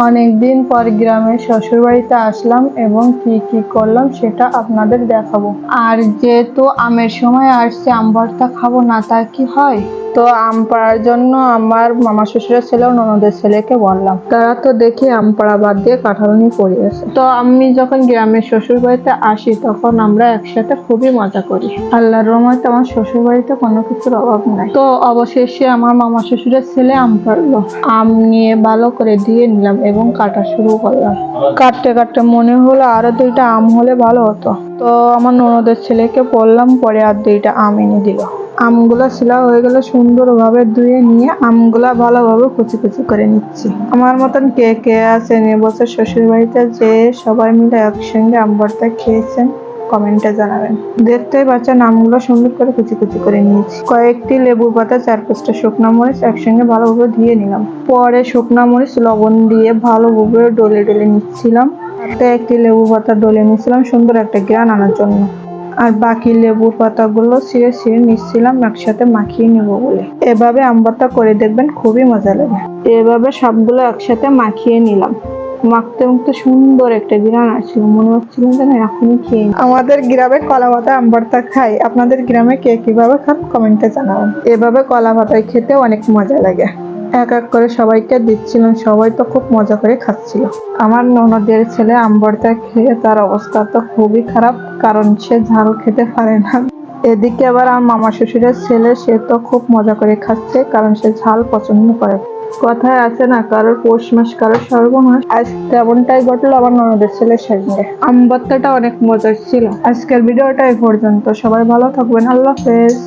অনেকদিন পর গ্রামের শ্বশুর বাড়িতে আসলাম এবং কি কি করলাম সেটা আপনাদের দেখাবো। আর যেহেতু আমের সময় আসছে, আম ভর্তা খাবো না তা কি হয়? তো আম পাড়ার জন্য আমার মামা শ্বশুরের ছেলে ও ননদের ছেলেকে বললাম। তারা তো দেখি আম পাড়া বাদ দিয়ে কাঁঠাল নিয়ে পড়ে আছে। তো আমি যখন গ্রামের শ্বশুর বাড়িতে আসি তখন আমরা একসাথে খুবই মজা করি। আল্লাহর রহমতে আমার শ্বশুর বাড়িতে কোনো কিছুর অভাব নাই। তো অবশেষে আমার মামা শ্বশুরের ছেলে আম পাড়লো। আম নিয়ে ভালো করে দিয়ে নিলাম এবং কাটা শুরু করলাম। কাটতে কাটতে মনে হলো আরো 2টা আম হলে ভালো হতো। তো আমার ননদের ছেলেকে বললাম, পরে আর 2টা আম এনে দিল। আমগুলা ছিলা হয়ে গেলে সুন্দরভাবে ধুয়ে নিয়ে আমগুলা ভালোভাবে কুচি কুচি করে নিচ্ছি। আমার মতন কে কে আছেন এবছর শ্বশুর বাড়িতে যে সবাই মিলে একসঙ্গে আম ভর্তা খেয়েছেন কমেন্টে জানাবেন। দেখতেই পাচ্ছেন আমগুলো সুন্দর করে কুচি কুচি করে নিয়েছি। কয়েকটি লেবু পাতা, 4-5টা শুকনা মরিচ একসঙ্গে ভালোভাবে ধুয়ে নিলাম। পরে শুকনা মরিচ লবণ দিয়ে ভালোভাবে ডলে ডলে নিচ্ছিলাম। তাতে একটি লেবু পাতা ডলে নিচ্ছিলাম সুন্দর একটা ঘ্রাণ আনার জন্য। আর বাকি লেবুর পাতাগুলো ছিঁড়ে ছিঁড়ে নিচ্ছিলাম একসাথে মাখিয়ে নেবো বলে। এভাবে আম ভর্তা করে দেখবেন, খুবই মজা লাগে। এভাবে সবগুলো একসাথে মাখিয়ে নিলাম। মাখতে মাখতে সুন্দর একটা ঘ্রাণ আসছিল, মনে হচ্ছিল যেন এখনই খেয়ে নিই। আমাদের গ্রামে কলা পাতা আম ভর্তা খাই। আপনাদের গ্রামে কে কিভাবে খান কমেন্টে জানাবেন। এভাবে কলা পাতায় খেতে অনেক মজা লাগে। এক এক করে সবাইকে দিচ্ছিলাম, সবাই তো খুব মজা করে খাচ্ছিল। আমার ননদের ছেলে আম ভর্তা খেয়ে তার অবস্থা তো খুবই খারাপ, কারণ সে ঝাল খেতে পারে না। এদিকে আবার আমার মামা শ্বশুরের ছেলে, সে তো খুব মজা করে খাচ্ছে, কারণ সে ঝাল পছন্দ করে। কথায় আছে না, কারোর পৌষ মাস কারোর সর্বনাশ। আজ তেমনটাই ঘটলো আমার ননদের ছেলের সঙ্গে। আম ভর্তাটা অনেক মজার ছিল। আজকের ভিডিওটা এই পর্যন্ত। সবাই ভালো থাকবেন। আল্লাহ হাফেজ।